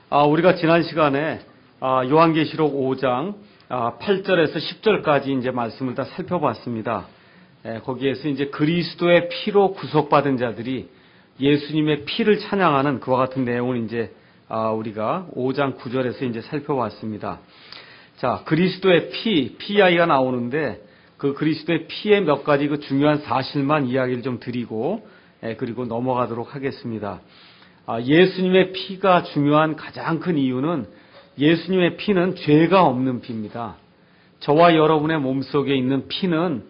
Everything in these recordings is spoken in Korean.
우리가 지난 시간에 요한계시록 5장 8절에서 10절까지 이제 말씀을 다 살펴봤습니다. 거기에서 이제 그리스도의 피로 구속받은 자들이 예수님의 피를 찬양하는 그와 같은 내용을 이제 우리가 5장 9절에서 이제 살펴봤습니다. 자, 그리스도의 PI가 나오는데 그 그리스도의 피의 몇 가지 그 중요한 사실만 이야기를 좀 드리고 그리고 넘어가도록 하겠습니다. 예수님의 피가 중요한 가장 큰 이유는 예수님의 피는 죄가 없는 피입니다. 저와 여러분의 몸속에 있는 피는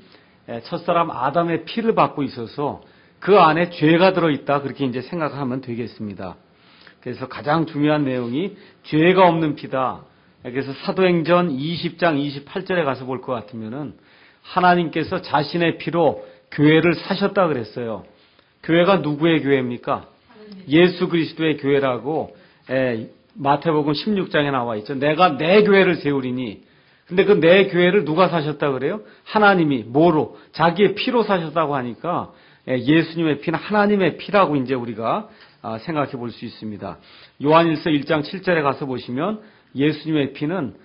첫사람 아담의 피를 받고 있어서 그 안에 죄가 들어있다 그렇게 이제 생각하면 되겠습니다. 그래서 가장 중요한 내용이 죄가 없는 피다. 그래서 사도행전 20장 28절에 가서 볼 것 같으면은 하나님께서 자신의 피로 교회를 사셨다 그랬어요. 교회가 누구의 교회입니까? 예수 그리스도의 교회라고 마태복음 16장에 나와 있죠. 내가 내 교회를 세우리니. 근데 그 내 교회를 누가 사셨다 그래요? 하나님이 뭐로? 자기의 피로 사셨다고 하니까 예수님의 피는 하나님의 피라고 이제 우리가 생각해 볼 수 있습니다. 요한일서 1장 7절에 가서 보시면 예수님의 피는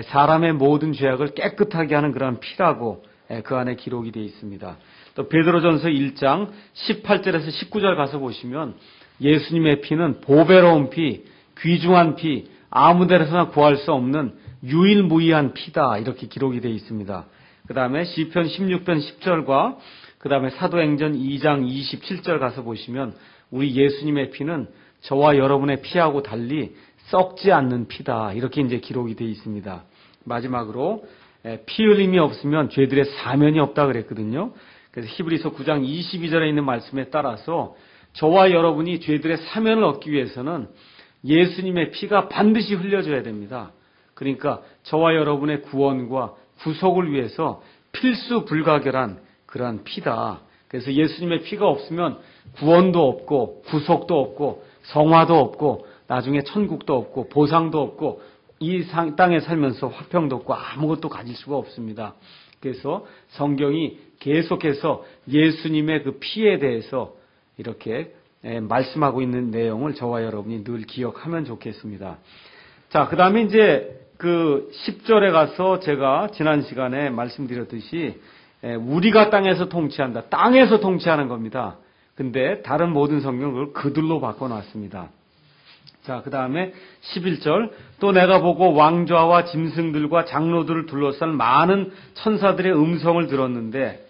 사람의 모든 죄악을 깨끗하게 하는 그런 피라고 그 안에 기록이 되어 있습니다. 또 베드로전서 1장 18절에서 19절 가서 보시면 예수님의 피는 보배로운 피, 귀중한 피, 아무 데서나 구할 수 없는 유일무이한 피다 이렇게 기록이 되어 있습니다. 그 다음에 시편 16편 10절과 그 다음에 사도행전 2장 27절 가서 보시면 우리 예수님의 피는 저와 여러분의 피하고 달리 썩지 않는 피다 이렇게 이제 기록이 되어 있습니다. 마지막으로 피 흘림이 없으면 죄들의 사면이 없다 그랬거든요. 그래서 히브리서 9장 22절에 있는 말씀에 따라서 저와 여러분이 죄들의 사면을 얻기 위해서는 예수님의 피가 반드시 흘려져야 됩니다. 그러니까 저와 여러분의 구원과 구속을 위해서 필수 불가결한 그러한 피다. 그래서 예수님의 피가 없으면 구원도 없고 구속도 없고 성화도 없고 나중에 천국도 없고 보상도 없고 이 땅에 살면서 화평도 없고 아무것도 가질 수가 없습니다. 그래서 성경이 계속해서 예수님의 그 피에 대해서 이렇게 말씀하고 있는 내용을 저와 여러분이 늘 기억하면 좋겠습니다. 자, 그 다음에 이제 그 10절에 가서 제가 지난 시간에 말씀드렸듯이 우리가 땅에서 통치한다. 땅에서 통치하는 겁니다. 근데 다른 모든 성경을 그들로 바꿔놨습니다. 자, 그 다음에 11절 또 내가 보고 왕좌와 짐승들과 장로들을 둘러싼 많은 천사들의 음성을 들었는데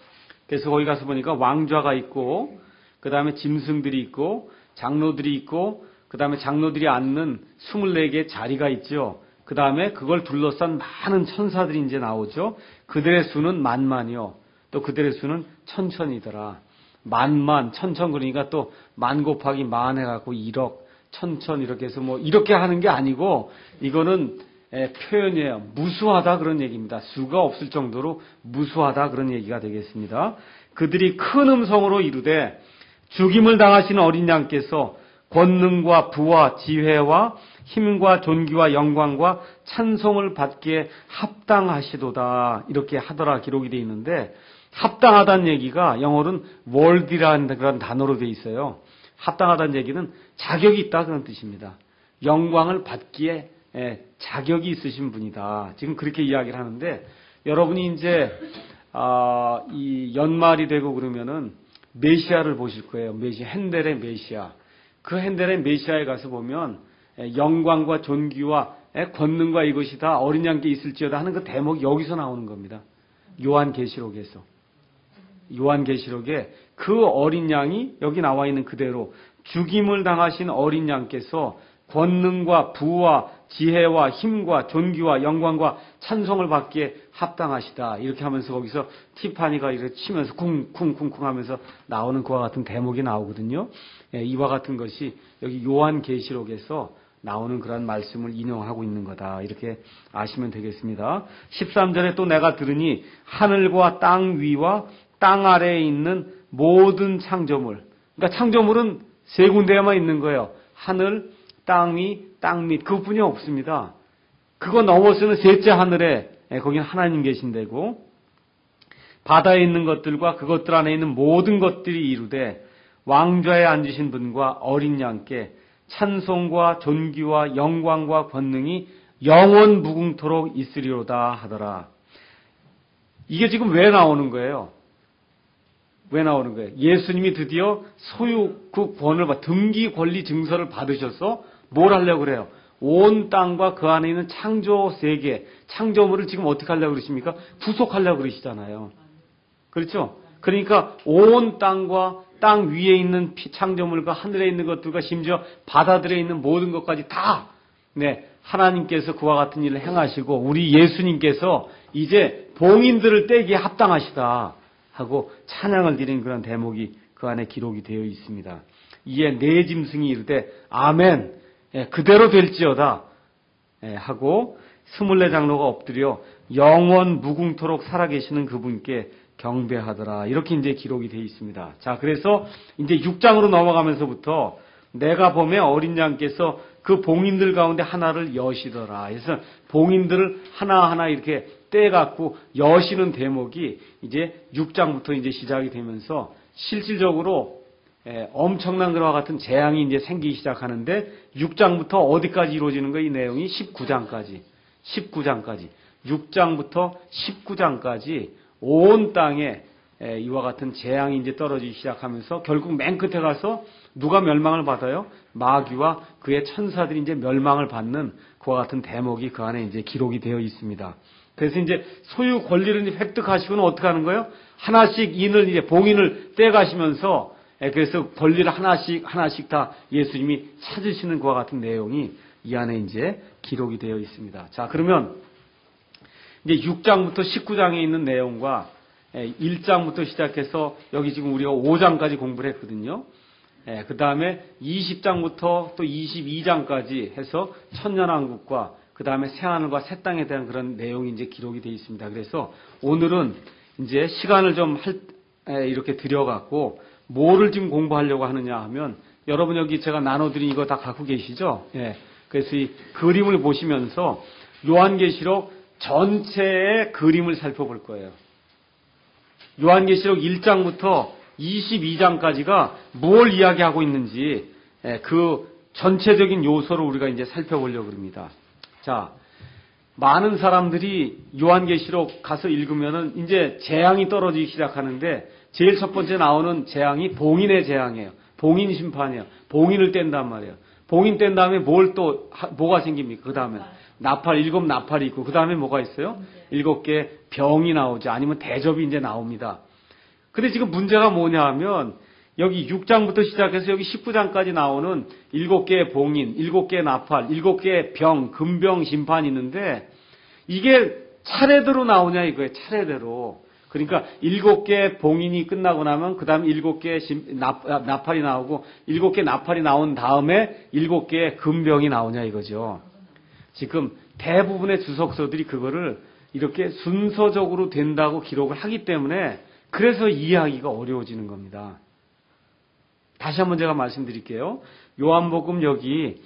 그래서 거기 가서 보니까 왕좌가 있고 그 다음에 짐승들이 있고 장로들이 있고 그 다음에 장로들이 앉는 24개의 자리가 있죠. 그 다음에 그걸 둘러싼 많은 천사들이 이제 나오죠. 그들의 수는 만만이요. 또 그들의 수는 천천이더라. 만만, 천천 그러니까 또 만 곱하기 만 해갖고 1억, 천천 이렇게 해서 뭐 이렇게 하는 게 아니고 이거는 표현이에요. 무수하다 그런 얘기입니다. 수가 없을 정도로 무수하다 그런 얘기가 되겠습니다. 그들이 큰 음성으로 이르되 죽임을 당하신 어린 양께서 권능과 부와 지혜와 힘과 존귀와 영광과 찬송을 받기에 합당하시도다 이렇게 하더라 기록이 되어 있는데 합당하다는 얘기가 영어로는 worthy라는 그런 단어로 되어 있어요. 합당하다는 얘기는 자격이 있다 그런 뜻입니다. 영광을 받기에 자격이 있으신 분이다. 지금 그렇게 이야기를 하는데 여러분이 이제 이 연말이 되고 그러면은 메시아를 보실 거예요. 핸델의 메시아. 그 핸델의 메시아에 가서 보면 영광과 존귀와 권능과 이것이 다 어린 양께 있을지어다 하는 그 대목이 여기서 나오는 겁니다. 요한계시록에서. 요한계시록에 그 어린 양이 여기 나와 있는 그대로 죽임을 당하신 어린 양께서 권능과 부와 지혜와 힘과 존귀와 영광과 찬송을 받기에 합당하시다. 이렇게 하면서 거기서 티파니가 이렇게 치면서 쿵쿵쿵쿵 하면서 나오는 그와 같은 대목이 나오거든요. 이와 같은 것이 여기 요한계시록에서 나오는 그런 말씀을 인용하고 있는 거다. 이렇게 아시면 되겠습니다. 13절에 또 내가 들으니 하늘과 땅 위와 땅 아래에 있는 모든 창조물. 그러니까 창조물은 세 군데에만 있는 거예요. 하늘, 땅 위, 땅 밑. 그것뿐이 없습니다. 그거 넘어서는 셋째 하늘에 거기는 하나님 계신 데고 바다에 있는 것들과 그것들 안에 있는 모든 것들이 이루되 왕좌에 앉으신 분과 어린 양께 찬송과 존귀와 영광과 권능이 영원 무궁토록 있으리로다 하더라. 이게 지금 왜 나오는 거예요? 왜 나오는 거예요? 예수님이 드디어 소유 그 권을 등기 권리 증서를 받으셔서 뭘 하려고 그래요? 온 땅과 그 안에 있는 창조 세계, 창조물을 지금 어떻게 하려고 그러십니까? 구속하려고 그러시잖아요. 그렇죠? 그러니까 온 땅과 땅 위에 있는 창조물과 하늘에 있는 것들과 심지어 바다들에 있는 모든 것까지 다 하나님께서 그와 같은 일을 행하시고 우리 예수님께서 이제 봉인들을 떼기에 합당하시다 하고 찬양을 드리는 그런 대목이 그 안에 기록이 되어 있습니다. 이에 네 짐승이 이르되 아멘 그대로 될지어다 하고 24장로가 엎드려 영원 무궁토록 살아계시는 그분께 경배하더라. 이렇게 이제 기록이 되어 있습니다. 자, 그래서 이제 6장으로 넘어가면서부터 내가 보면 어린 양께서 그 봉인들 가운데 하나를 여시더라. 그래서 봉인들을 하나하나 이렇게 떼갖고 여시는 대목이 이제 6장부터 이제 시작이 되면서 실질적으로 엄청난 것과 같은 재앙이 이제 생기기 시작하는데 6장부터 어디까지 이루어지는 거예요? 이 내용이 19장까지. 6장부터 19장까지 온 땅에 이와 같은 재앙이 이제 떨어지기 시작하면서 결국 맨 끝에 가서 누가 멸망을 받아요? 마귀와 그의 천사들이 이제 멸망을 받는 그와 같은 대목이 그 안에 이제 기록이 되어 있습니다. 그래서 이제 소유 권리를 이제 획득하시고는 어떻게 하는 거예요? 하나씩 인을 이제 봉인을 떼가시면서 그래서 권리를 하나씩 다 예수님이 찾으시는 그와 같은 내용이 이 안에 이제 기록이 되어 있습니다. 자, 그러면 이제 6장부터 19장에 있는 내용과 1장부터 시작해서 여기 지금 우리가 5장까지 공부를 했거든요. 그 다음에 20장부터 또 22장까지 해서 천년왕국과 그 다음에 새하늘과 새 땅에 대한 그런 내용이 이제 기록이 되어 있습니다. 그래서 오늘은 이제 시간을 좀 이렇게 들여갖고 뭐를 지금 공부하려고 하느냐 하면 여러분 여기 제가 나눠드린 이거 다 갖고 계시죠? 그래서 이 그림을 보시면서 요한계시록 전체의 그림을 살펴볼 거예요. 요한계시록 1장부터 22장까지가 뭘 이야기하고 있는지 그 전체적인 요소를 우리가 이제 살펴보려고 합니다. 자, 많은 사람들이 요한계시록 가서 읽으면은 이제 재앙이 떨어지기 시작하는데 제일 첫 번째 나오는 재앙이 봉인의 재앙이에요. 봉인 심판이에요. 봉인을 뗀단 말이에요. 봉인 뗀 다음에 뭐가 생깁니까? 그 다음에 일곱 나팔이 있고 그 다음에 뭐가 있어요? 7개 병이 나오죠. 아니면 대접이 이제 나옵니다. 근데 지금 문제가 뭐냐 하면 여기 6장부터 시작해서 여기 19장까지 나오는 7개의 봉인, 7개의 나팔, 7개의 병, 금병 심판이 있는데 이게 차례대로 나오냐 이거예요. 차례대로. 그러니까 7개 봉인이 끝나고 나면 그 다음에 7개 나팔이 나오고 7개 나팔이 나온 다음에 7개의 금병이 나오냐 이거죠. 지금 대부분의 주석서들이 그거를 이렇게 순서적으로 된다고 기록을 하기 때문에 그래서 이해하기가 어려워지는 겁니다. 다시 한번 제가 말씀드릴게요. 요한복음 여기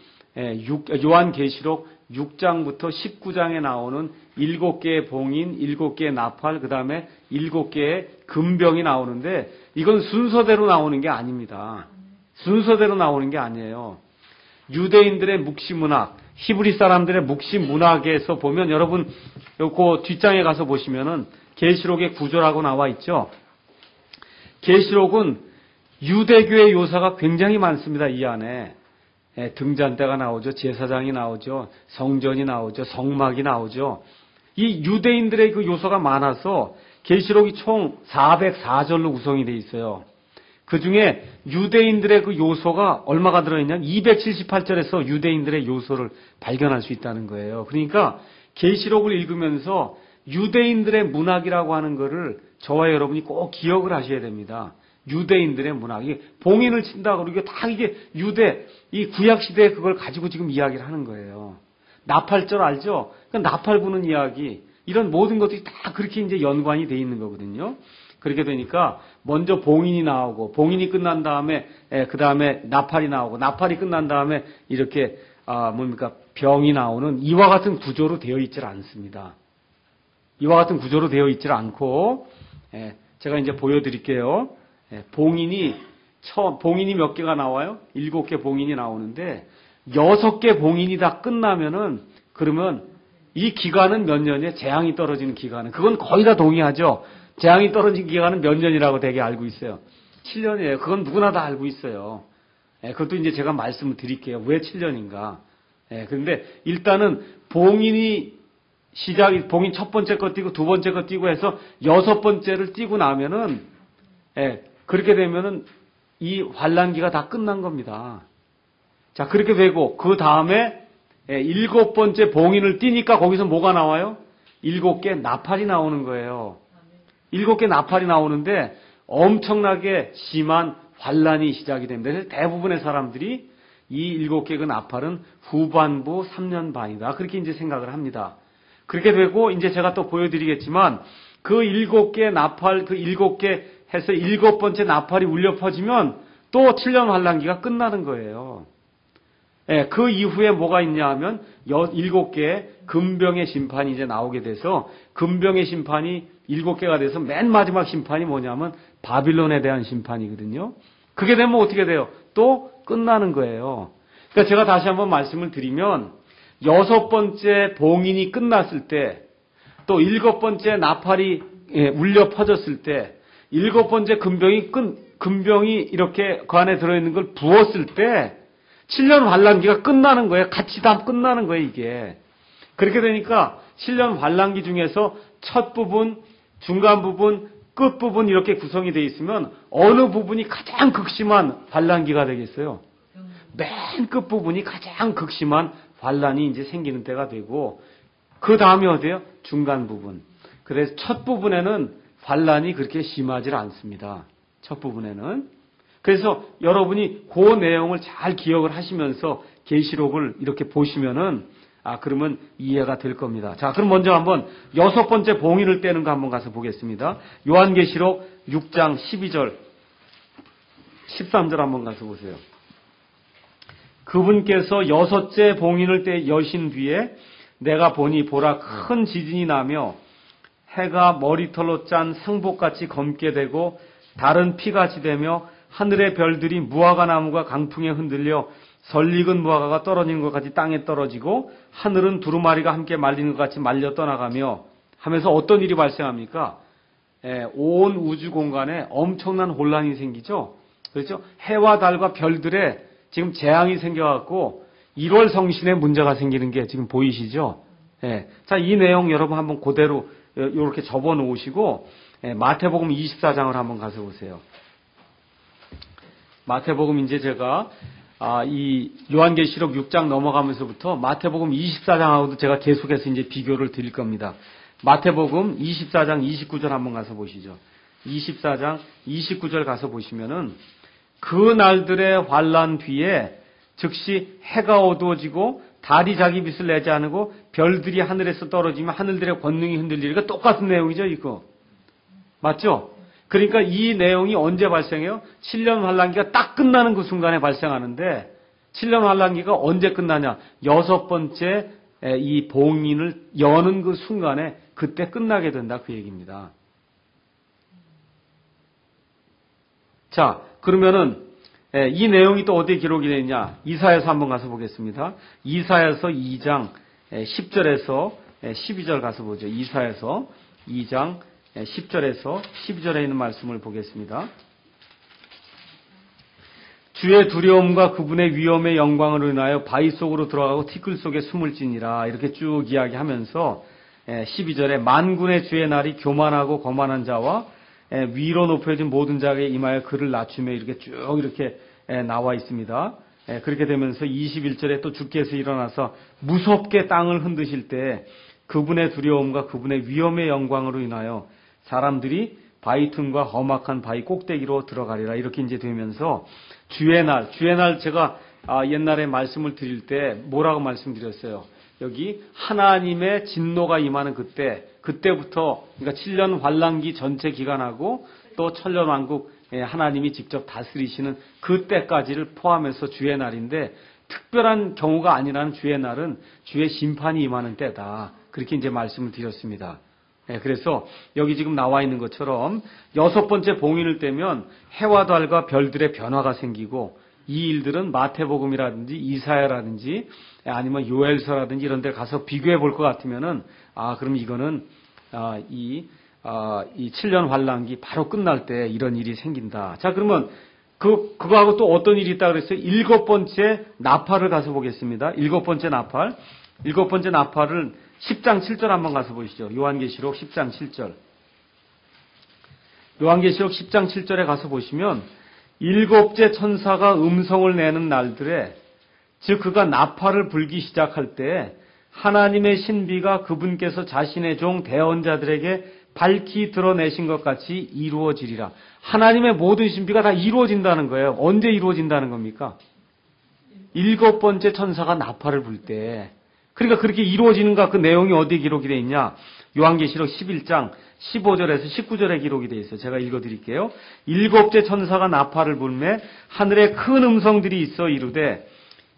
요한계시록 6장부터 19장에 나오는 7개의 봉인, 7개의 나팔, 그 다음에 7개의 금병이 나오는데 이건 순서대로 나오는 게 아닙니다. 순서대로 나오는 게 아니에요. 유대인들의 묵시문학, 히브리 사람들의 묵시문학에서 보면 여러분 그 뒷장에 가서 보시면은 계시록의 구조라고 나와 있죠. 계시록은 유대교의 요소가 굉장히 많습니다. 이 안에 등잔대가 나오죠. 제사장이 나오죠. 성전이 나오죠. 성막이 나오죠. 이 유대인들의 그 요소가 많아서 계시록이 총 404절로 구성이 되어 있어요. 그 중에 유대인들의 그 요소가 얼마가 들어있냐면 278절에서 유대인들의 요소를 발견할 수 있다는 거예요. 그러니까 계시록을 읽으면서 유대인들의 문학이라고 하는 거를 저와 여러분이 꼭 기억을 하셔야 됩니다. 유대인들의 문학. 이게 봉인을 친다고 그러고 다 이게 이 구약시대에 그걸 가지고 지금 이야기를 하는 거예요. 나팔절 알죠? 그러니까 나팔 부는 이야기. 이런 모든 것들이 다 그렇게 이제 연관이 돼 있는 거거든요. 그렇게 되니까 먼저 봉인이 나오고 봉인이 끝난 다음에 그 다음에 나팔이 나오고 나팔이 끝난 다음에 이렇게 병이 나오는 이와 같은 구조로 되어 있질 않습니다. 이와 같은 구조로 되어 있질 않고 제가 이제 보여드릴게요. 봉인이 봉인이 몇 개가 나와요? 7개 봉인이 나오는데 6개 봉인이 다 끝나면은 그러면 이 기간은 몇 년이에요? 재앙이 떨어지는 기간은. 그건 거의 다 동의하죠. 재앙이 떨어진 기간은 몇 년이라고 되게 알고 있어요. 7년이에요. 그건 누구나 다 알고 있어요. 그것도 이제 제가 말씀을 드릴게요. 왜 7년인가. 그런데 일단은 봉인 첫 번째 거 띄고 두 번째 거 띄고 해서 6번째를 띄고 나면은, 그렇게 되면은 이 환란기가 다 끝난 겁니다. 자, 그렇게 되고, 그 다음에 7번째 봉인을 띄니까 거기서 뭐가 나와요? 7개 나팔이 나오는 거예요. 7개 나팔이 나오는데 엄청나게 심한 환란이 시작이 됩니다. 그래서 대부분의 사람들이 이 7개 그 나팔은 후반부 3년 반이다. 그렇게 이제 생각을 합니다. 그렇게 되고 이제 제가 또 보여드리겠지만 그 7개 나팔, 그 7개 해서 7번째 나팔이 울려 퍼지면 또 7년 환란기가 끝나는 거예요. 그 이후에 뭐가 있냐 하면 7개의 금병의 심판이 이제 나오게 돼서 금병의 심판이 7개가 돼서 맨 마지막 심판이 뭐냐면 바빌론에 대한 심판이거든요. 그게 되면 어떻게 돼요? 또 끝나는 거예요. 그러니까 제가 다시 한번 말씀을 드리면 6번째 봉인이 끝났을 때 또 7번째 나팔이 울려 퍼졌을 때 7번째 금병이 이렇게 그 안에 들어있는 걸 부었을 때 7년 환란기가 끝나는 거예요. 같이 다 끝나는 거예요, 이게. 그렇게 되니까 7년 환란기 중에서 첫 부분, 중간 부분, 끝 부분 이렇게 구성이 되어 있으면 어느 부분이 가장 극심한 환란기가 되겠어요? 맨 끝 부분이 가장 극심한 환란이 이제 생기는 때가 되고 그 다음에 어디예요? 중간 부분. 그래서 첫 부분에는 환란이 그렇게 심하지 않습니다. 첫 부분에는. 그래서 여러분이 그 내용을 잘 기억을 하시면서 계시록을 이렇게 보시면은 그러면 이해가 될 겁니다. 자, 그럼 먼저 한번 6번째 봉인을 떼는 거 한번 가서 보겠습니다. 요한계시록 6장 12절 13절 한번 가서 보세요. 그분께서 6째 봉인을 여신 뒤에 내가 보니 보라 큰 지진이 나며 해가 머리털로 짠 상복같이 검게 되고 달은 피같이 되며 하늘의 별들이 무화과 나무가 강풍에 흔들려 설익은 무화과가 떨어지는 것 같이 땅에 떨어지고 하늘은 두루마리가 함께 말리는 것 같이 말려 떠나가며 하면서 어떤 일이 발생합니까? 온 우주 공간에 엄청난 혼란이 생기죠. 그렇죠? 해와 달과 별들에 지금 재앙이 생겨갖고 1월 성신에 문제가 생기는 게 지금 보이시죠? 자, 이 내용 여러분 한번 그대로 이렇게 접어 놓으시고 마태복음 24장을 한번 가서 보세요. 마태복음 이제 제가 이 요한계시록 6장 넘어가면서부터 마태복음 24장하고도 제가 계속해서 이제 비교를 드릴 겁니다. 마태복음 24장 29절 한번 가서 보시죠. 24장 29절 가서 보시면은 그 날들의 환란 뒤에 즉시 해가 어두워지고 달이 자기 빛을 내지 않고 별들이 하늘에서 떨어지면 하늘들의 권능이 흔들리니까 똑같은 내용이죠, 이거. 맞죠? 그러니까 이 내용이 언제 발생해요? 7년 환란기가 딱 끝나는 그 순간에 발생하는데 7년 환란기가 언제 끝나냐? 6번째 이 봉인을 여는 그 순간에 그때 끝나게 된다 그 얘기입니다. 자, 그러면은 이 내용이 또 어디에 기록이 되어 있냐? 이사야서 한번 가서 보겠습니다. 이사야서 2장 10절에서 12절 가서 보죠. 이사야서 2장 10절에서 12절에 있는 말씀을 보겠습니다. 주의 두려움과 그분의 위엄의 영광을 인하여 바위 속으로 들어가고 티끌 속에 숨을지니라 이렇게 쭉 이야기하면서 12절에 만군의 주의 날이 교만하고 거만한 자와 위로 높여진 모든 자에게 임하여 그를 낮추며 이렇게 쭉 이렇게 나와 있습니다. 그렇게 되면서 21절에 또 주께서 일어나서 무섭게 땅을 흔드실 때 그분의 두려움과 그분의 위엄의 영광으로 인하여 사람들이 바위 틈과 험악한 바위 꼭대기로 들어가리라 이렇게 이제 되면서 주의 날 제가 옛날에 말씀을 드릴 때 뭐라고 말씀드렸어요? 여기 하나님의 진노가 임하는 그때부터 그러니까 7년 환란기 전체 기간하고 또 천년왕국 하나님이 직접 다스리시는 그때까지를 포함해서 주의 날인데 특별한 경우가 아니라는 주의 날은 주의 심판이 임하는 때다. 그렇게 이제 말씀을 드렸습니다. 그래서 여기 지금 나와 있는 것처럼 6번째 봉인을 떼면 해와 달과 별들의 변화가 생기고 이 일들은 마태복음이라든지 이사야라든지 아니면 요엘서라든지 이런 데 가서 비교해 볼 것 같으면은 그럼 이거는 이 7년 환란기 바로 끝날 때 이런 일이 생긴다. 자, 그러면 그거하고 또 어떤 일이 있다 그랬어요? 7번째 나팔을 가서 보겠습니다. 7번째 나팔. 7번째 나팔을 10장 7절 한번 가서 보시죠. 요한계시록 10장 7절. 요한계시록 10장 7절에 가서 보시면 7째 천사가 음성을 내는 날들에, 즉 그가 나팔을 불기 시작할 때 하나님의 신비가 그분께서 자신의 종 대언자들에게 밝히 드러내신 것 같이 이루어지리라. 하나님의 모든 신비가 다 이루어진다는 거예요. 언제 이루어진다는 겁니까? 7번째 천사가 나팔을 불 때. 그러니까 그렇게 이루어지는가, 그 내용이 어디에 기록이 되어 있냐? 요한계시록 11장 15절에서 19절에 기록이 되어 있어요. 제가 읽어드릴게요. 7째 천사가 나팔을 불매 하늘에 큰 음성들이 있어 이르되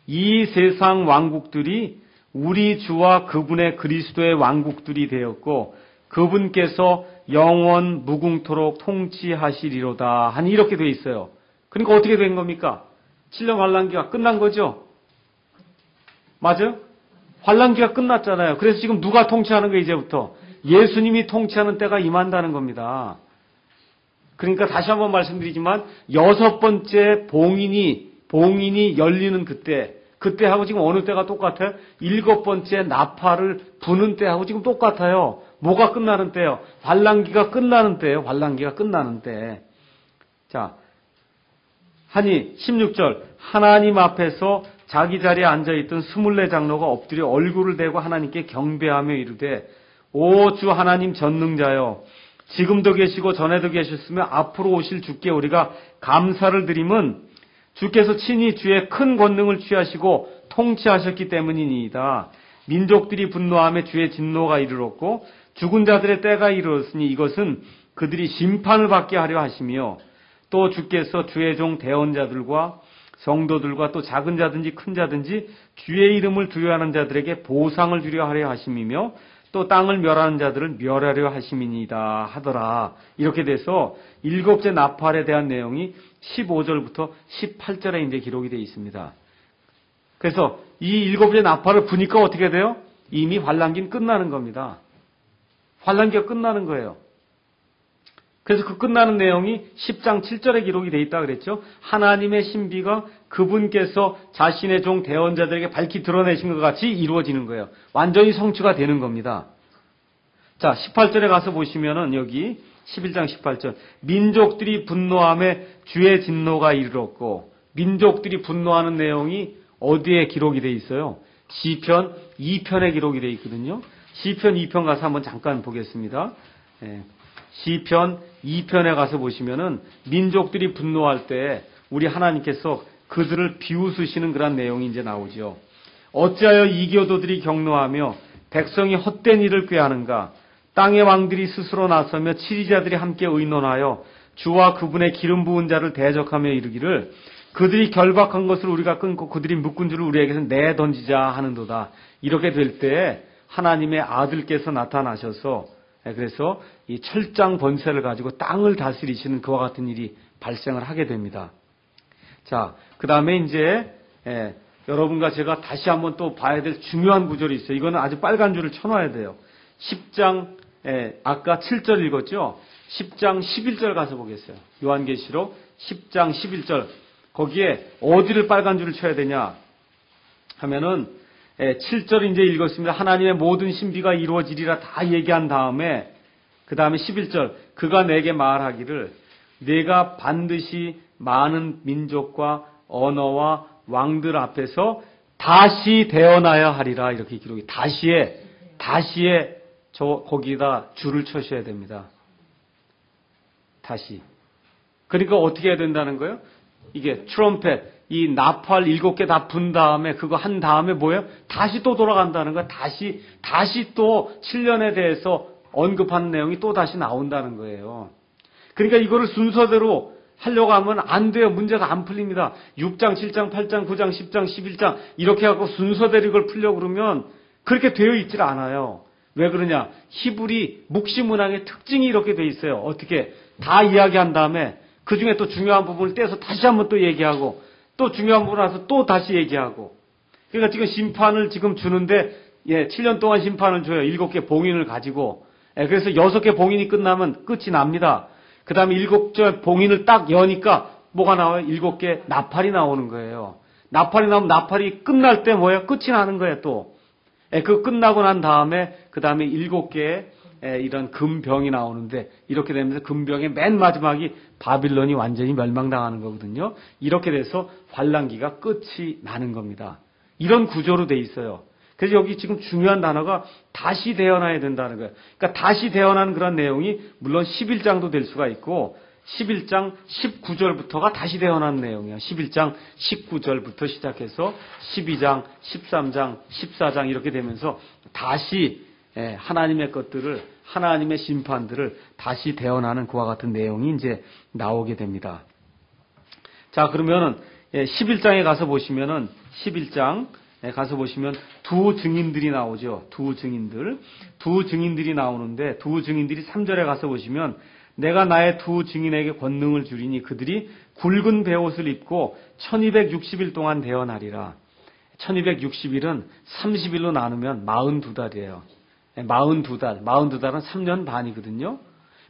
이 세상 왕국들이 우리 주와 그분의 그리스도의 왕국들이 되었고 그분께서 영원 무궁토록 통치하시리로다 하니 이렇게 되어 있어요. 그러니까 어떻게 된 겁니까? 7년 환란기가 끝난 거죠? 맞아요? 환란기가 끝났잖아요. 그래서 지금 누가 통치하는 거예요, 이제부터? 예수님이 통치하는 때가 임한다는 겁니다. 그러니까 다시 한번 말씀드리지만 6번째 봉인이 열리는 그때하고 지금 어느 때가 똑같아요? 7번째 나팔을 부는 때하고 지금 똑같아요. 뭐가 끝나는 때요? 환란기가 끝나는 때예요. 환란기가 끝나는 때. 자, 하니 16절 하나님 앞에서 자기 자리에 앉아있던 24장로가 엎드려 얼굴을 대고 하나님께 경배하며 이르되 오 주 하나님 전능자여 지금도 계시고 전에도 계셨으며 앞으로 오실 주께 우리가 감사를 드림은 주께서 친히 주의 큰 권능을 취하시고 통치하셨기 때문이니이다. 민족들이 분노하며 주의 진노가 이르렀고 죽은 자들의 때가 이르렀으니 이것은 그들이 심판을 받게 하려 하시며 또 주께서 주의 종 대언자들과 성도들과 또 작은 자든지 큰 자든지 주의 이름을 두려워하는 자들에게 보상을 주려 하려 하심이며 또 땅을 멸하는 자들을 멸하려 하심이니이다 하더라. 이렇게 돼서 7째 나팔에 대한 내용이 15절부터 18절에 이제 기록이 되어 있습니다. 그래서 이 7째 나팔을 부니까 어떻게 돼요? 이미 환란기는 끝나는 겁니다. 환란기가 끝나는 거예요. 그래서 그 끝나는 내용이 10장 7절에 기록이 되어 있다 그랬죠. 하나님의 신비가 그분께서 자신의 종 대언자들에게 밝히 드러내신 것 같이 이루어지는 거예요. 완전히 성취가 되는 겁니다. 자, 18절에 가서 보시면은 여기 11장 18절 민족들이 분노하며 주의 진노가 이르렀고, 민족들이 분노하는 내용이 어디에 기록이 되어 있어요? 시편 2편에 기록이 되어 있거든요. 시편 2편 가서 한번 잠깐 보겠습니다. 시편 2편에 가서 보시면은 민족들이 분노할 때 우리 하나님께서 그들을 비웃으시는 그런 내용이 이제 나오죠. 어찌하여 이교도들이 격노하며 백성이 헛된 일을 꾀하는가? 땅의 왕들이 스스로 나서며 치리자들이 함께 의논하여 주와 그분의 기름 부은 자를 대적하며 이르기를 그들이 결박한 것을 우리가 끊고 그들이 묶은 줄을 우리에게서 내던지자 하는도다. 이렇게 될 때 하나님의 아들께서 나타나셔서 그래서 이 철장 번세를 가지고 땅을 다스리시는 그와 같은 일이 발생을 하게 됩니다. 자, 그 다음에 이제 여러분과 제가 다시 한번 또 봐야 될 중요한 구절이 있어요. 이거는 아주 빨간 줄을 쳐놔야 돼요. 10장 아까 7절 읽었죠? 10장 11절 가서 보겠어요. 요한계시록 10장 11절 거기에 어디를 빨간 줄을 쳐야 되냐 하면은 7절 이제 읽었습니다. 하나님의 모든 신비가 이루어지리라 다 얘기한 다음에 그 다음에 11절 그가 내게 말하기를 내가 반드시 많은 민족과 언어와 왕들 앞에서 다시 태어나야 하리라 이렇게 기록이 다시에 거기다 줄을 쳐셔야 됩니다. 다시. 그러니까 어떻게 해야 된다는 거예요? 이게 트럼펫 이 나팔 7개 다 분 다음에 그거 한 다음에 뭐예요? 다시 또 돌아간다는 거야. 다시 또 7년에 대해서 언급하는 내용이 또 다시 나온다는 거예요. 그러니까 이거를 순서대로 하려고 하면 안 돼요. 문제가 안 풀립니다. 6장, 7장, 8장, 9장, 10장, 11장 이렇게 하고 순서대로 이걸 풀려고 그러면 그렇게 되어 있질 않아요. 왜 그러냐? 히브리 묵시문학의 특징이 이렇게 돼 있어요. 어떻게 다 이야기한 다음에 그 중에 또 중요한 부분을 떼서 다시 한번 또 얘기하고 또 중요한 부분 와서 또 다시 얘기하고. 그러니까 지금 심판을 지금 주는데 7년 동안 심판을 줘요. 7개 봉인을 가지고. 그래서 6개 봉인이 끝나면 끝이 납니다. 그 다음에 7개 봉인을 딱 여니까 뭐가 나와요? 7개 나팔이 나오는 거예요. 나팔이 나오면 나팔이 끝날 때 뭐예요? 끝이 나는 거예요, 또. 그 끝나고 난 다음에 그 다음에 7개의 이런 금병이 나오는데 이렇게 되면서 금병의 맨 마지막이 바빌론이 완전히 멸망당하는 거거든요. 이렇게 돼서 환란기가 끝이 나는 겁니다. 이런 구조로 돼 있어요. 그래서 여기 지금 중요한 단어가 다시 태어나야 된다는 거예요. 그러니까 다시 태어나는 그런 내용이 물론 11장도 될 수가 있고 11장 19절부터가 다시 태어난 내용이에요. 11장 19절부터 시작해서 12장, 13장, 14장 이렇게 되면서 다시 하나님의 것들을 하나님의 심판들을 다시 태어나는 그와 같은 내용이 이제 나오게 됩니다. 자, 그러면은 11장에 가서 보시면은 11장 가서 보시면 두 증인들이 나오죠. 두 증인들이 나오는데 두 증인들이 3절에 가서 보시면 내가 나의 두 증인에게 권능을 주리니 그들이 굵은 베옷을 입고 1260일 동안 대언하리라. 1260일은 30일로 나누면 42달이에요. 42달은 3년 반이거든요.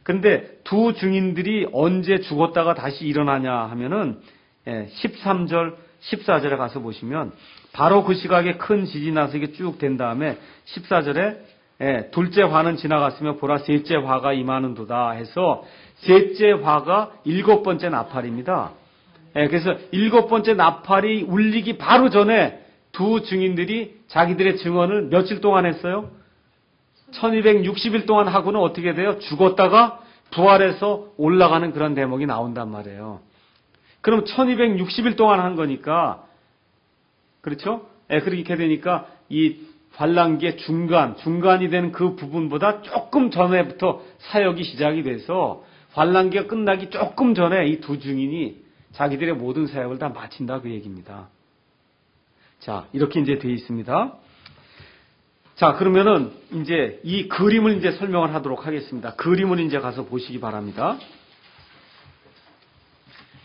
근데 두 증인들이 언제 죽었다가 다시 일어나냐 하면은 13절, 14절에 가서 보시면 바로 그 시각에 큰 지진이 나서 이게 쭉 된 다음에 14절에 둘째 화는 지나갔으며 보라 셋째 화가 임하는도다 해서 셋째 화가 7번째 나팔입니다. 그래서 7번째 나팔이 울리기 바로 전에 두 증인들이 자기들의 증언을 며칠 동안 했어요? 1260일 동안 하고는 어떻게 돼요? 죽었다가 부활해서 올라가는 그런 대목이 나온단 말이에요. 그럼 1260일 동안 한 거니까 그렇죠? 그렇게 되니까 이 환란기의 중간이 되는 그 부분보다 조금 전에부터 사역이 시작이 돼서 환란기가 끝나기 조금 전에 이 두 증인이 자기들의 모든 사역을 다 마친다 그 얘기입니다. 자, 이렇게 이제 되어 있습니다. 자, 그러면은 이제 이 그림을 이제 설명을 하도록 하겠습니다. 그림을 이제 가서 보시기 바랍니다.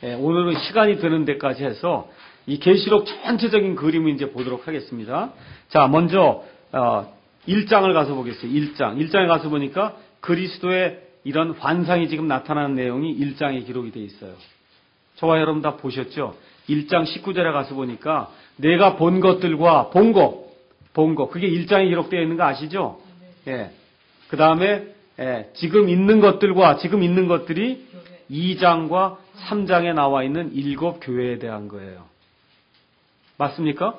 오늘은 시간이 되는 데까지 해서 이 계시록 전체적인 그림을 이제 보도록 하겠습니다. 자, 먼저 1장을 가서 보겠습니다. 1장에 가서 보니까 그리스도의 이런 환상이 지금 나타나는 내용이 1장에 기록이 되어 있어요. 저와 여러분 다 보셨죠? 1장 19절에 가서 보니까 내가 본 것들과 본 거 그게 1장에 기록되어 있는 거 아시죠? 그 다음에 지금 있는 것들과 지금 있는 것들이 2장과 3장에 나와 있는 7 교회에 대한 거예요. 맞습니까?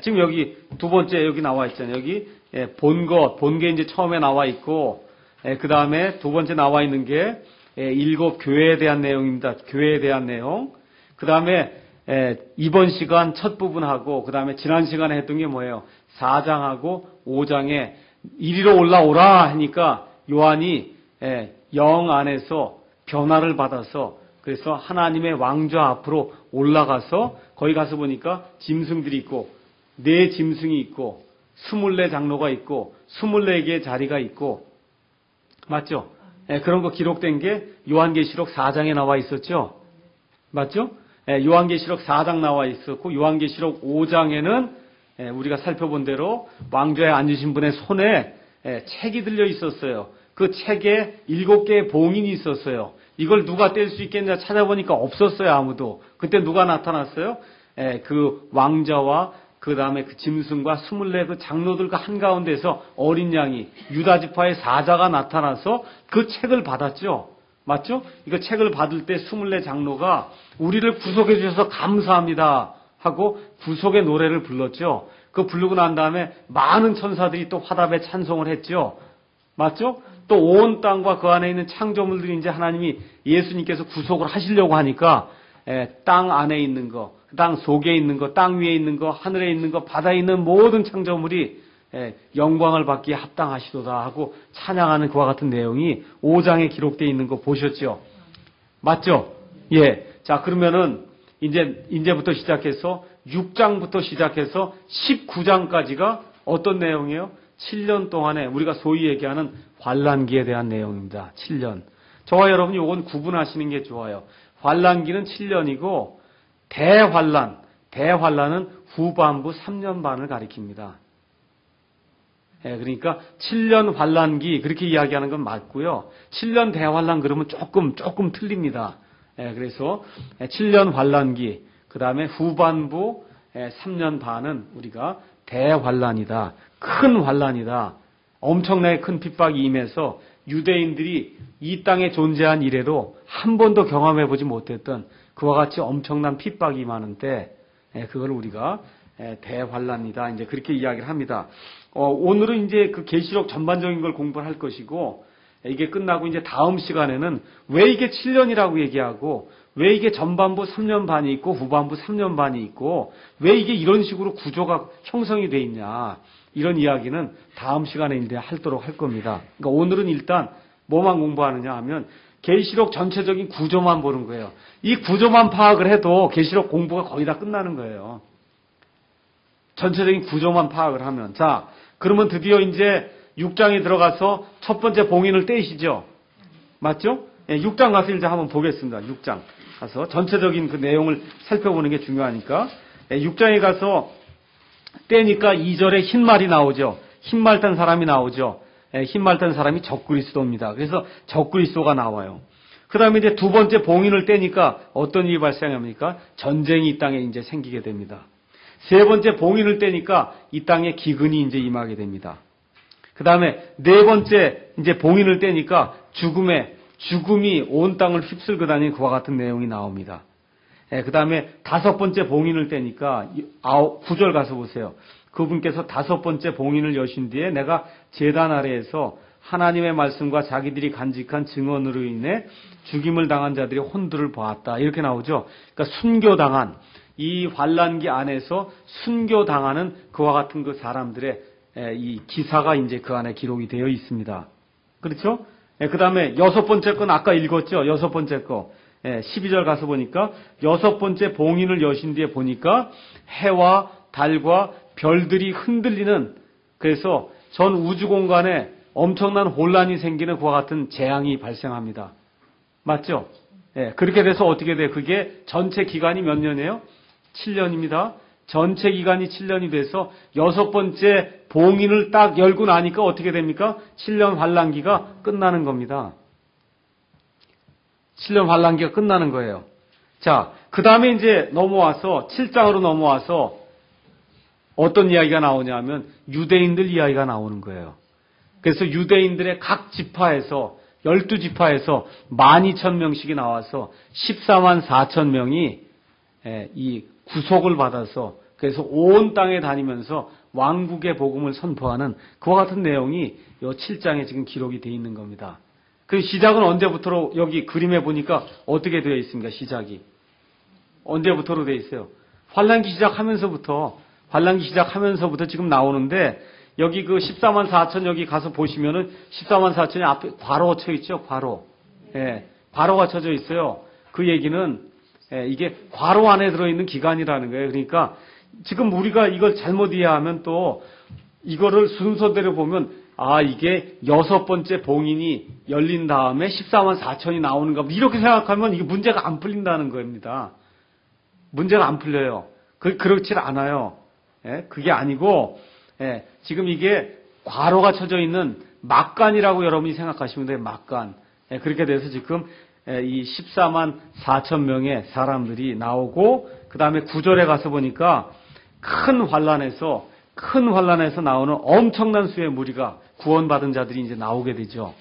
지금 여기 두 번째 여기 나와 있잖아요. 여기 본 게 이제 처음에 나와 있고 그 다음에 두 번째 나와 있는 게 7 교회에 대한 내용입니다. 교회에 대한 내용. 그 다음에 이번 시간 첫 부분하고 그 다음에 지난 시간에 했던 게 뭐예요? 4장하고 5장에 이리로 올라오라 하니까 요한이 영 안에서 변화를 받아서 그래서 하나님의 왕좌 앞으로 올라가서 거기 가서 보니까 짐승들이 있고 4 짐승이 있고 24 장로가 있고 24개의 자리가 있고 맞죠? 그런 거 기록된 게 요한계시록 4장에 나와 있었죠? 맞죠? 요한계시록 4장 나와 있었고 요한계시록 5장에는 우리가 살펴본 대로 왕좌에 앉으신 분의 손에 책이 들려 있었어요. 그 책에 7개의 봉인이 있었어요. 이걸 누가 뗄 수 있겠냐 찾아보니까 없었어요, 아무도. 그때 누가 나타났어요? 그 왕자와 그 다음에 그 짐승과 24 그 장로들과 한가운데서 어린 양이 유다 지파의 사자가 나타나서 그 책을 받았죠. 맞죠? 이거 책을 받을 때 24 장로가 우리를 구속해 주셔서 감사합니다 하고 구속의 노래를 불렀죠. 그 부르고 난 다음에 많은 천사들이 또 화답에 찬송을 했죠. 맞죠? 또 온 땅과 그 안에 있는 창조물들이 이제 하나님이 예수님께서 구속을 하시려고 하니까 땅 안에 있는 거, 땅 속에 있는 거, 땅 위에 있는 거, 하늘에 있는 거, 바다에 있는 모든 창조물이 영광을 받기에 합당하시도다 하고 찬양하는 그와 같은 내용이 5장에 기록되어 있는 거 보셨죠? 맞죠? 예. 자, 그러면은 이제부터 시작해서 6장부터 시작해서 19장까지가 어떤 내용이에요? 7년 동안에 우리가 소위 얘기하는 환란기에 대한 내용입니다. 7년. 저와 여러분이 이건 구분하시는 게 좋아요. 환란기는 7년이고 대환란은 후반부 3년 반을 가리킵니다. 예, 그러니까 7년 환란기 그렇게 이야기하는 건 맞고요. 7년 대환란 그러면 조금 틀립니다. 예, 그래서 7년 환란기 그다음에 후반부 3년 반은 우리가 대환란이다. 큰 환란이다. 엄청나게 큰 핍박이 임해서 유대인들이 이 땅에 존재한 이래로 한 번도 경험해 보지 못했던 그와 같이 엄청난 핍박이 임하는 때 그걸 우리가 대환란이다. 이제 그렇게 이야기를 합니다. 오늘은 이제 그 계시록 전반적인 걸 공부할 것이고 이게 끝나고 이제 다음 시간에는 왜 이게 7년이라고 얘기하고 왜 이게 전반부 3년 반이 있고 후반부 3년 반이 있고 왜 이게 이런 식으로 구조가 형성이 돼 있냐 이런 이야기는 다음 시간에 이제 하도록 할 겁니다. 그러니까 오늘은 일단 뭐만 공부하느냐 하면 계시록 전체적인 구조만 보는 거예요. 이 구조만 파악을 해도 계시록 공부가 거의 다 끝나는 거예요. 전체적인 구조만 파악을 하면. 자, 그러면 드디어 이제 6장에 들어가서 첫 번째 봉인을 떼시죠. 맞죠? 6장 가서 이제 한번 보겠습니다. 6장 가서 전체적인 그 내용을 살펴보는 게 중요하니까. 6장에 가서 떼니까 2절에 흰 말이 나오죠. 흰 말 탄 사람이 나오죠. 흰 말 탄 사람이 적그리스도입니다. 그래서 적그리스도가 나와요. 그 다음에 이제 두 번째 봉인을 떼니까 어떤 일이 발생합니까? 전쟁이 이 땅에 이제 생기게 됩니다. 세 번째 봉인을 떼니까 이 땅에 기근이 이제 임하게 됩니다. 그 다음에 네 번째 이제 봉인을 떼니까 죽음이 온 땅을 휩쓸고 다니는 그와 같은 내용이 나옵니다. 그 다음에 다섯 번째 봉인을 떼니까 9절 가서 보세요. 그분께서 다섯 번째 봉인을 여신 뒤에 내가 제단 아래에서 하나님의 말씀과 자기들이 간직한 증언으로 인해 죽임을 당한 자들의 혼들을 보았다. 이렇게 나오죠. 그러니까 순교당한 이 환란기 안에서 순교당하는 그와 같은 그 사람들의 이 기사가 이제 그 안에 기록이 되어 있습니다. 그렇죠? 그 다음에 여섯 번째 건 아까 읽었죠? 여섯 번째 거. 12절 가서 보니까 여섯 번째 봉인을 여신 뒤에 보니까 해와 달과 별들이 흔들리는 그래서 전 우주 공간에 엄청난 혼란이 생기는 그와 같은 재앙이 발생합니다. 맞죠? 그렇게 돼서 어떻게 돼요? 그게 전체 기간이 몇 년이에요? 7년입니다. 전체 기간이 7년이 돼서 여섯 번째 봉인을 딱 열고 나니까 어떻게 됩니까? 7년 환란기가 끝나는 겁니다. 7년 환란기가 끝나는 거예요. 자, 그 다음에 이제 넘어와서 7장으로 넘어와서 어떤 이야기가 나오냐면 유대인들 이야기가 나오는 거예요. 그래서 유대인들의 각 지파에서 12지파에서 12,000명씩이 나와서 14만 4천 명이 이 구속을 받아서 그래서 온 땅에 다니면서 왕국의 복음을 선포하는 그와 같은 내용이 이 7장에 지금 기록이 되어 있는 겁니다. 그 시작은 언제부터로 여기 그림에 보니까 어떻게 되어 있습니까? 시작이. 언제부터로 되어 있어요? 환란기 시작하면서부터 지금 나오는데 여기 그 14만 4천 여기 가서 보시면은 14만 4천이 앞에 괄호 쳐 있죠? 괄호. 괄호가 쳐져 있어요. 그 얘기는 이게 괄호 안에 들어있는 기간이라는 거예요. 그러니까 지금 우리가 이걸 잘못 이해하면 또 이거를 순서대로 보면 이게 여섯 번째 봉인이 열린 다음에 14만 4천이 나오는가 이렇게 생각하면 이게 문제가 안 풀린다는 겁니다. 문제가 안 풀려요. 그렇지 않아요. 그게 아니고 지금 이게 괄호가 쳐져 있는 막간이라고 여러분이 생각하시면 돼요. 막간. 그렇게 돼서 지금 이 14만 4천 명의 사람들이 나오고 그 다음에 9절에 가서 보니까 큰 환란에서 나오는 엄청난 수의 무리가 구원받은 자들이 이제 나오게 되죠.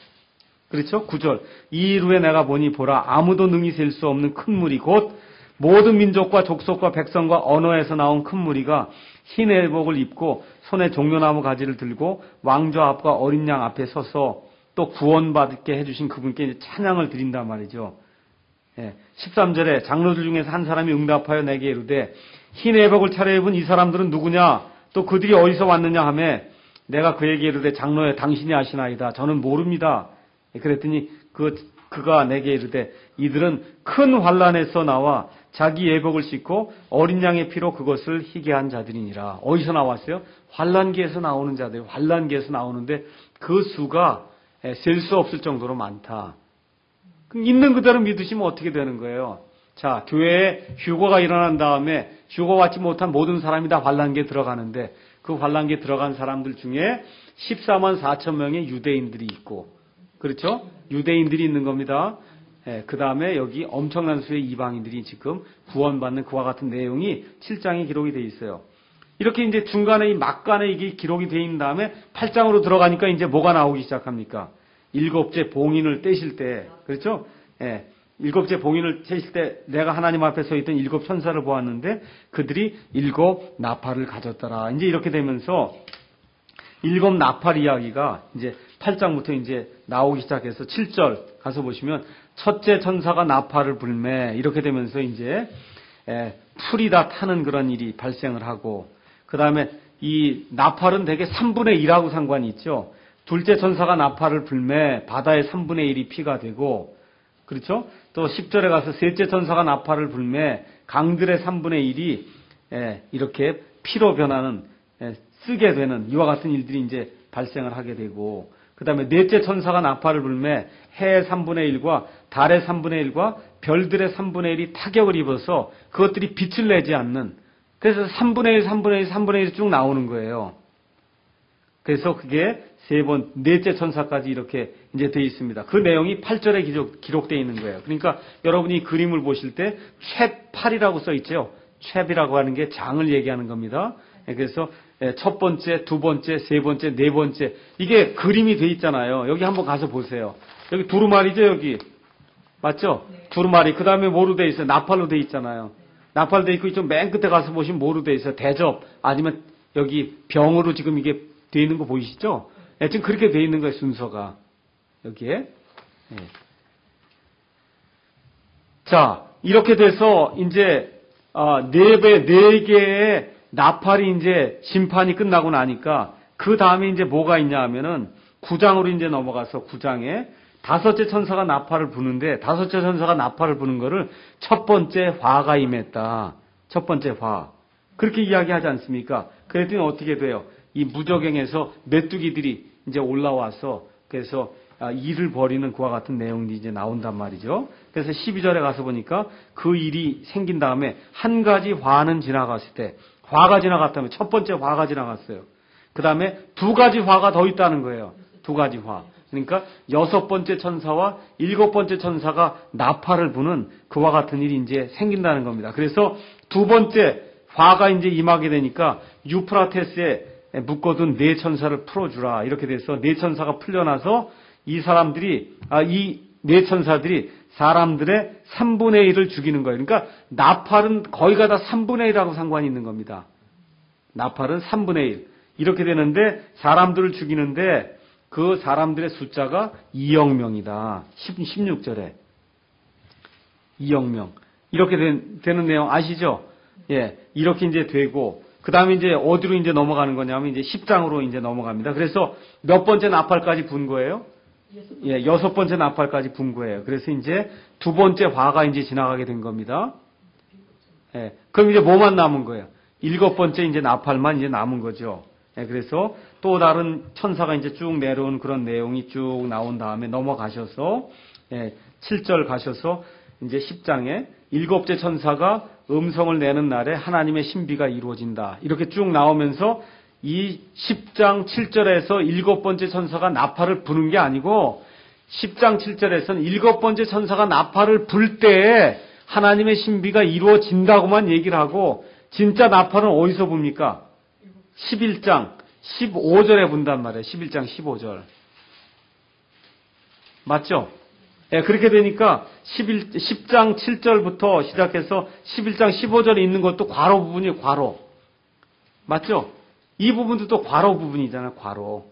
그렇죠? 9절. 이 일 후에 내가 보니 보라 아무도 능히 셀 수 없는 큰 무리 곧 모든 민족과 족속과 백성과 언어에서 나온 큰 무리가 흰 애복을 입고 손에 종려나무 가지를 들고 왕좌 앞과 어린 양 앞에 서서 또 구원받게 해주신 그분께 이제 찬양을 드린단 말이죠. 13절에 장로들 중에서 한 사람이 응답하여 내게 이르되 흰 애복을 차려입은 이 사람들은 누구냐? 또 그들이 어디서 왔느냐 하며 내가 그에게 이르되 장로여 당신이 아시나이다. 저는 모릅니다. 그랬더니 그가 내게 이르되 이들은 큰 환란에서 나와 자기 예복을 씻고 어린 양의 피로 그것을 희게 한 자들이니라. 어디서 나왔어요? 환란기에서 나오는 자들이 환란기에서 나오는데 그 수가 셀 수 없을 정도로 많다. 그럼 있는 그대로 믿으시면 어떻게 되는 거예요? 자, 교회에 휴거가 일어난 다음에 휴거 받지 못한 모든 사람이 다 환란기에 들어가는데 그 환란기에 들어간 사람들 중에 14만 4천 명의 유대인들이 있고, 그렇죠? 유대인들이 있는 겁니다. 그 다음에 여기 엄청난 수의 이방인들이 지금 구원받는 그와 같은 내용이 7장에 기록이 되어 있어요. 이렇게 이제 중간에 이 막간에 이게 기록이 되어 있는 다음에 8장으로 들어가니까 이제 뭐가 나오기 시작합니까? 일곱째 봉인을 떼실 때, 그렇죠? 일곱째 봉인을 떼실 때 내가 하나님 앞에 서 있던 일곱 천사를 보았는데 그들이 일곱 나팔을 가졌더라. 이제 이렇게 되면서 일곱 나팔 이야기가 이제 8장부터 이제 나오기 시작해서 7절 가서 보시면 첫째 천사가 나팔을 불매 이렇게 되면서 이제 풀이 다 타는 그런 일이 발생을 하고, 그 다음에 이 나팔은 대개 3분의 1하고 상관이 있죠. 둘째 천사가 나팔을 불매 바다의 3분의 1이 피가 되고, 그렇죠? 또 10절에 가서 셋째 천사가 나팔을 불매 강들의 3분의 1이 이렇게 피로 변하는, 쓰게 되는 이와 같은 일들이 이제 발생을 하게 되고, 그 다음에 넷째 천사가 나팔을 불매 해의 3분의 1과 달의 3분의 1과 별들의 3분의 1이 타격을 입어서 그것들이 빛을 내지 않는, 그래서 3분의 1, 3분의 1, 3분의 1이 쭉 나오는 거예요. 그래서 그게 넷째 천사까지 이렇게 이제 되어 있습니다. 그 내용이 8절에 기록되어 있는 거예요. 그러니까 여러분이 그림을 보실 때 촨8이라고 써 있죠. 촨이라고 하는 게 장을 얘기하는 겁니다. 그래서 첫 번째, 두 번째, 세 번째, 네 번째 이게 그림이 돼 있잖아요. 여기 한번 가서 보세요. 여기 두루마리죠, 여기. 맞죠? 네. 두루마리. 그 다음에 뭐로 돼 있어요? 나팔로 돼 있잖아요. 나팔 돼 있고 좀 맨 끝에 가서 보시면 뭐로 돼 있어요? 대접. 아니면 여기 병으로 지금 이게 돼 있는 거 보이시죠? 지금 그렇게 돼 있는 거예요, 순서가. 여기에. 자, 이렇게 돼서 이제 네 개의 나팔이 이제 심판이 끝나고 나니까 그 다음에 이제 뭐가 있냐 하면은 9장으로 이제 넘어가서 9장에 다섯째 천사가 나팔을 부는데 다섯째 천사가 나팔을 부는 거를 첫 번째 화가 임했다. 첫 번째 화. 그렇게 이야기하지 않습니까? 그랬더니 어떻게 돼요? 이 무저갱에서 메뚜기들이 이제 올라와서 그래서 일을 벌이는 그와 같은 내용이 이제 나온단 말이죠. 그래서 12절에 가서 보니까 그 일이 생긴 다음에 한 가지 화는 지나갔을 때 화가 지나갔다면 첫 번째 화가 지나갔어요. 그 다음에 두 가지 화가 더 있다는 거예요. 두 가지 화. 그러니까 여섯 번째 천사와 일곱 번째 천사가 나팔을 부는 그와 같은 일이 이제 생긴다는 겁니다. 그래서 두 번째 화가 이제 임하게 되니까 유프라테스에 묶어둔 네 천사를 풀어주라. 이렇게 돼서 네 천사가 풀려나서 이 네 천사들이 사람들의 3분의 1을 죽이는 거예요. 그러니까 나팔은 거의가 다 3분의 1하고 상관이 있는 겁니다. 나팔은 3분의 1. 이렇게 되는데 사람들을 죽이는데 그 사람들의 숫자가 2억 명이다. 16절에. 2억 명. 이렇게 되는 내용 아시죠? 예. 이렇게 이제 되고, 그 다음에 이제 어디로 이제 넘어가는 거냐면 이제 10장으로 이제 넘어갑니다. 그래서 몇 번째 나팔까지 분 거예요? 예, 여섯 번째 나팔까지 분 거예요. 그래서 이제 두 번째 화가 이제 지나가게 된 겁니다. 예. 그럼 이제 뭐만 남은 거예요? 일곱 번째 이제 나팔만 이제 남은 거죠. 예, 그래서 또 다른 천사가 이제 쭉 내려온 그런 내용이 쭉 나온 다음에 넘어가셔서 7절 가셔서 이제 10장에 일곱째 천사가 음성을 내는 날에 하나님의 신비가 이루어진다. 이렇게 쭉 나오면서 이 10장 7절에서 일곱 번째 천사가 나팔을 부는 게 아니고 10장 7절에서는 일곱 번째 천사가 나팔을 불 때에 하나님의 신비가 이루어진다고만 얘기를 하고 진짜 나팔은 어디서 붑니까? 11장 15절에 분단 말이에요. 11장 15절. 맞죠? 예, 그렇게 되니까 10장 7절부터 시작해서 11장 15절에 있는 것도 괄호 부분이 괄호. 맞죠? 이 부분도 또 괄호 부분이잖아요. 괄호.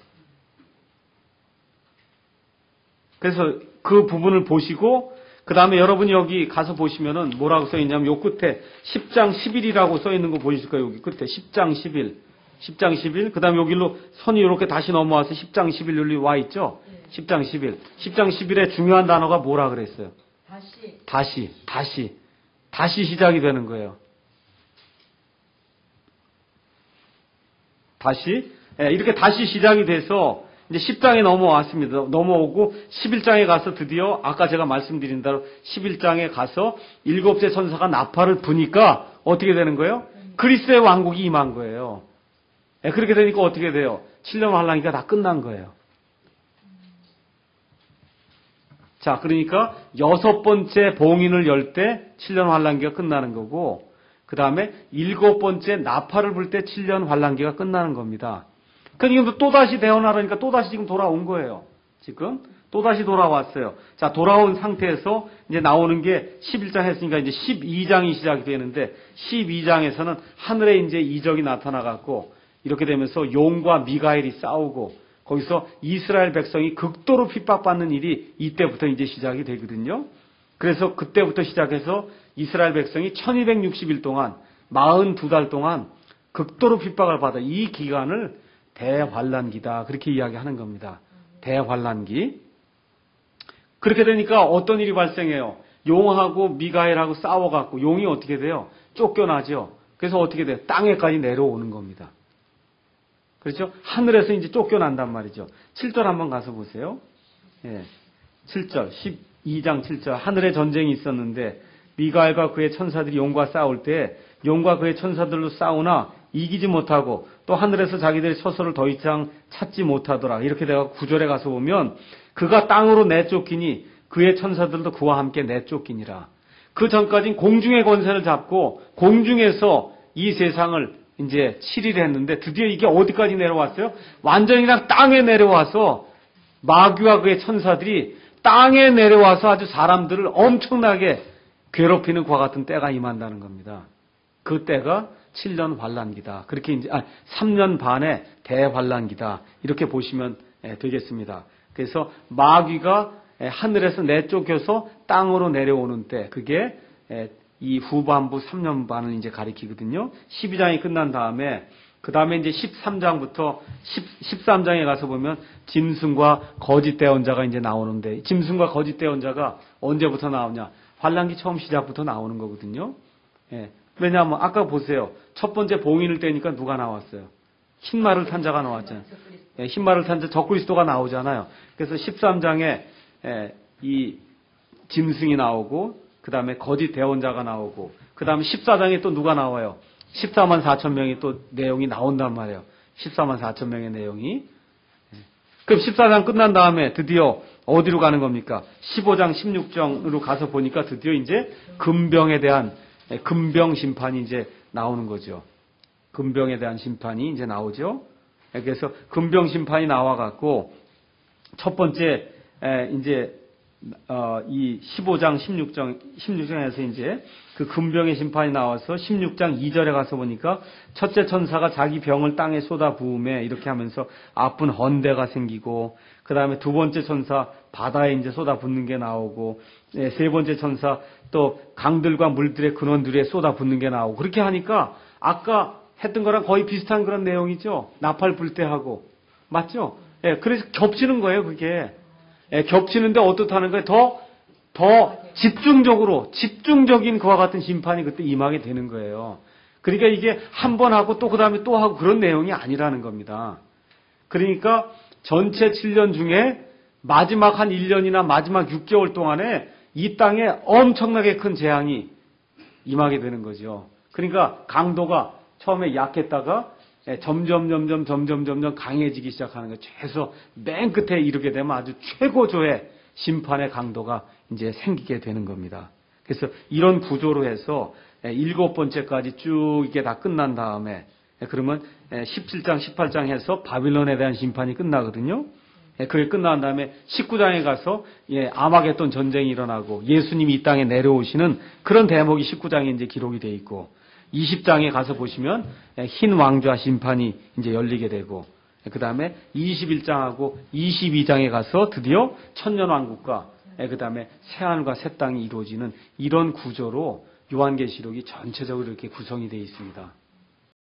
그래서 그 부분을 보시고 그 다음에 여러분이 여기 가서 보시면은 뭐라고 써있냐면 요 끝에 10장 10일이라고 써있는 거 보이실 거예요. 여기 끝에 10장 10일. 10장 10일. 그 다음에 여기로 선이 이렇게 다시 넘어와서 10장 10일 여기 와 있죠? 10장 10일. 10장 10일의 중요한 단어가 뭐라 그랬어요? 다시 시작이 되는 거예요. 다시 이렇게 다시 시작이 돼서 이제 10장에 넘어왔습니다. 넘어오고 11장에 가서 드디어 아까 제가 말씀드린 대로 11장에 가서 7째 천사가 나팔을 부니까 어떻게 되는 거예요? 그리스도의 왕국이 임한 거예요. 그렇게 되니까 어떻게 돼요? 7년 환란기가 다 끝난 거예요. 자, 그러니까 6번째 봉인을 열 때 7년 환란기가 끝나는 거고, 그 다음에 7번째 나팔을 불 때 7년 환란기가 끝나는 겁니다. 그러니까 또다시 대언하라니까 또다시 지금 돌아온 거예요. 지금 또다시 돌아왔어요. 자, 돌아온 상태에서 이제 나오는 게 11장 했으니까 이제 12장이 시작이 되는데, 12장에서는 하늘에 이제 이적이 나타나갖고 이렇게 되면서 용과 미가엘이 싸우고, 거기서 이스라엘 백성이 극도로 핍박받는 일이 이때부터 이제 시작이 되거든요. 그래서 그때부터 시작해서 이스라엘 백성이 1260일 동안 42달 동안 극도로 핍박을 받아 이 기간을 대환란기다. 그렇게 이야기하는 겁니다. 대환란기. 그렇게 되니까 어떤 일이 발생해요? 용하고 미가엘하고 싸워갖고 용이 어떻게 돼요? 쫓겨나죠. 그래서 어떻게 돼요? 땅에까지 내려오는 겁니다. 그렇죠? 하늘에서 이제 쫓겨난단 말이죠. 7절 한번 가서 보세요. 7절, 12장 7절. 하늘에 전쟁이 있었는데 미가엘과 그의 천사들이 용과 싸울 때 용과 그의 천사들로 싸우나 이기지 못하고 또 하늘에서 자기들의 처소를 더 이상 찾지 못하더라. 이렇게 내가 9절에 가서 보면 그가 땅으로 내쫓기니 그의 천사들도 그와 함께 내쫓기니라. 그 전까지는 공중의 권세를 잡고 공중에서 이 세상을 이제 7일 했는데 드디어 이게 어디까지 내려왔어요? 완전히 그냥 땅에 내려와서 마귀와 그의 천사들이 땅에 내려와서 아주 사람들을 엄청나게 괴롭히는 그와 같은 때가 임한다는 겁니다. 그 때가 7년 환란기다. 그렇게 이제 3년 반의 대환란기다. 이렇게 보시면 되겠습니다. 그래서 마귀가 하늘에서 내쫓겨서 땅으로 내려오는 때, 그게 이 후반부 3년 반을 이제 가리키거든요. 12장이 끝난 다음에, 그 다음에 이제 13장부터 13장에 가서 보면 짐승과 거짓 대언자가 이제 나오는데, 짐승과 거짓 대언자가 언제부터 나오냐? 환란기 처음 시작부터 나오는 거거든요. 왜냐하면 아까 보세요. 첫 번째 봉인을 떼니까 누가 나왔어요? 흰말을 탄 자가 나왔잖아요. 흰말을 탄 자 적그리스도가 나오잖아요. 그래서 13장에 이 짐승이 나오고, 그 다음에 거짓 대언자가 나오고, 그 다음에 14장에 또 누가 나와요? 14만 4천 명이 또 내용이 나온단 말이에요. 14만 4천 명의 내용이. 그럼 14장 끝난 다음에 드디어 어디로 가는 겁니까? 15장, 16장으로 가서 보니까 드디어 이제 금병에 대한 금병 심판이 이제 나오는 거죠. 금병에 대한 심판이 이제 나오죠. 그래서 금병 심판이 나와갖고 첫 번째 이제 이 15장, 16장에서 이제 그 금병의 심판이 나와서 16장 2절에 가서 보니까 첫째 천사가 자기 병을 땅에 쏟아 부음에 이렇게 하면서 아픈 헌대가 생기고, 그 다음에 두 번째 천사 바다에 이제 쏟아 붓는 게 나오고, 세 번째 천사 또 강들과 물들의 근원들에 쏟아 붓는 게 나오고, 그렇게 하니까 아까 했던 거랑 거의 비슷한 그런 내용이죠. 나팔 불 때 하고. 맞죠? 그래서 겹치는 거예요, 그게. 겹치는데 어떻다는 거예요? 더 집중적인 그와 같은 심판이 그때 임하게 되는 거예요. 그러니까 이게 한 번 하고 또 그 다음에 또 하고 그런 내용이 아니라는 겁니다. 그러니까 전체 7년 중에 마지막 한 1년이나 마지막 6개월 동안에 이 땅에 엄청나게 큰 재앙이 임하게 되는 거죠. 그러니까 강도가 처음에 약했다가 점점 강해지기 시작하는 거죠. 그래서 맨 끝에 이르게 되면 아주 최고조의 심판의 강도가 이제 생기게 되는 겁니다. 그래서 이런 구조로 해서 7번째까지 쭉 이게 다 끝난 다음에, 그러면 17장, 18장 해서 바빌론에 대한 심판이 끝나거든요. 그게 끝난 다음에 19장에 가서 아마겟돈 전쟁이 일어나고 예수님이 이 땅에 내려오시는 그런 대목이 19장에 이제 기록이 돼 있고, 20장에 가서 보시면 흰 왕좌 심판이 이제 열리게 되고, 그 다음에 21장하고 22장에 가서 드디어 천년왕국과 그 다음에 새하늘과 새 땅이 이루어지는 이런 구조로 요한계시록이 전체적으로 이렇게 구성이 되어 있습니다.